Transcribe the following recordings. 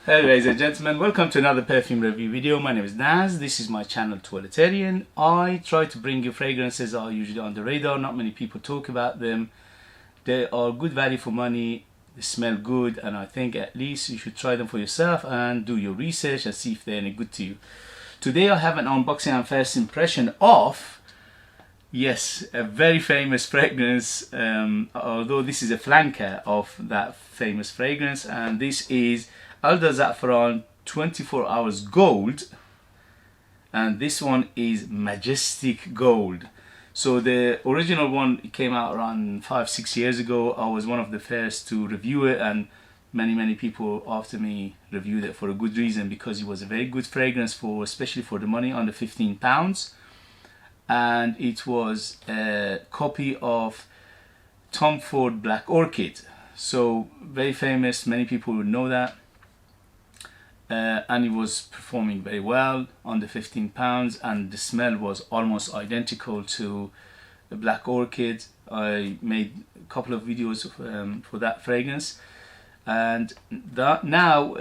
Hello ladies and gentlemen, welcome to another perfume review video. My name is Naz, this is my channel Toiletterian. I try to bring you fragrances that are usually on the radar, not many people talk about them. They are good value for money, they smell good, and I think at least you should try them for yourself and do your research and see if they're any good to you. Today I have an unboxing and first impression of, yes, a very famous fragrance, although this is a flanker of that famous fragrance, and this is Ard Al Zafraan 24 Hours Gold, and this one is Majestic Gold. So the original one came out around 5-6 years ago. I was one of the first to review it, and many people after me reviewed it for a good reason, because it was a very good fragrance for, especially for the money, under £15, and it was a copy of Tom Ford Black Orchid. So very famous, many people would know that. And it was performing very well under £15, and the smell was almost identical to the Black Orchid. I made a couple of videos for that fragrance, and that now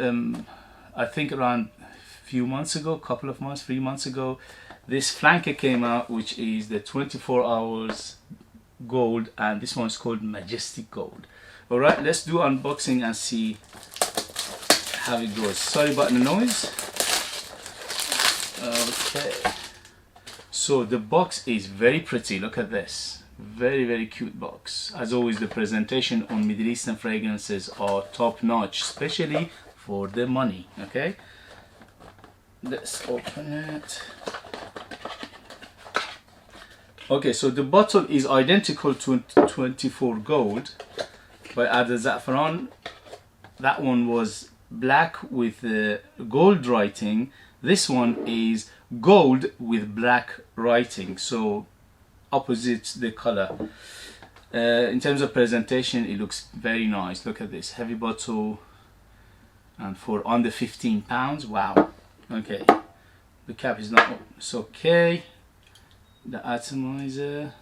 I think around a few months ago, couple of months, 3 months ago, this flanker came out, which is the 24 Hours Gold, and this one's called Majestic Gold. Alright, let's do unboxing and see how it goes. Sorry about the noise. Okay, so the box is very pretty. Look at this, very cute box. As always, the presentation on Middle Eastern fragrances are top notch, especially for the money. Okay, let's open it. Okay, so the bottle is identical to 24 Gold by Ard Al Zafraan. That one was black with gold writing. This one is gold with black writing, so opposite the color. In terms of presentation, it looks very nice. Look at this heavy bottle, and for under £15. Wow. Okay, the cap is not, it's okay. The atomizer,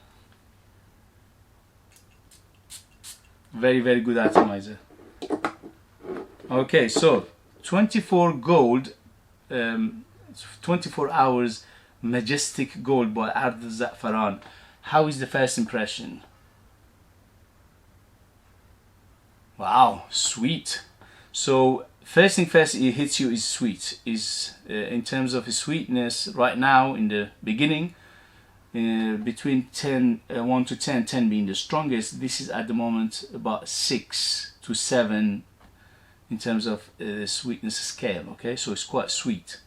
very good atomizer. Okay, so 24 Gold, 24 Hours Majestic Gold by Ard Al Zafraan. How is the first impression? Wow, sweet. So first thing first, it hits you is sweet. Is in terms of sweetness right now in the beginning, between 1 to 10, 10 being the strongest. This is at the moment about 6 to 7 in terms of sweetness scale. Okay, so it's quite sweet.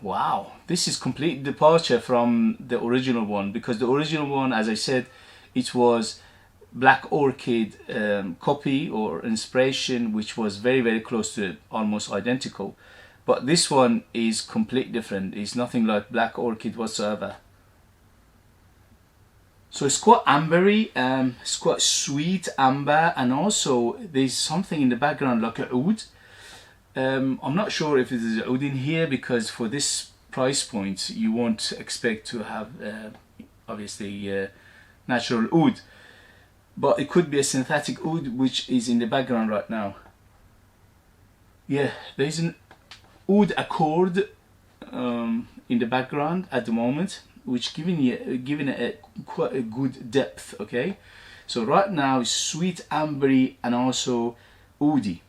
Wow, this is complete departure from the original one, because the original one, as I said, it was Black Orchid copy or inspiration, which was very close to it, almost identical. But this one is completely different. It's nothing like Black Orchid whatsoever. So it's quite ambery, it's quite sweet amber, and also there's something in the background like a oud. I'm not sure if there's oud in here, because for this price point you won't expect to have obviously natural oud, but it could be a synthetic oud which is in the background right now. Yeah, there's an oud accord in the background at the moment, which giving it quite a good depth. Okay, so right now it's sweet, ambery, and also oudy.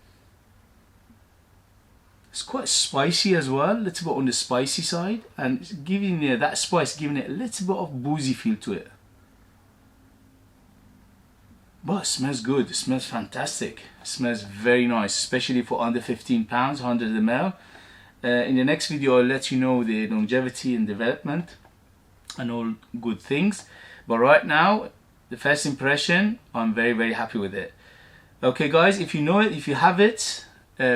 It's quite spicy as well, a little bit on the spicy side, and it's giving that spice, giving it a little bit of boozy feel to it. But it smells good, it smells fantastic, it smells very nice, especially for under £15, 100 ml. In the next video I'll let you know the longevity and development and all good things, but right now the first impression, I'm very happy with it. Okay guys, if you know it, if you have it,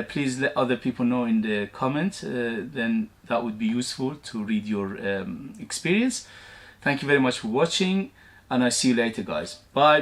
please let other people know in the comment, then that would be useful to read your experience. Thank you very much for watching, and I'll see you later guys. Bye.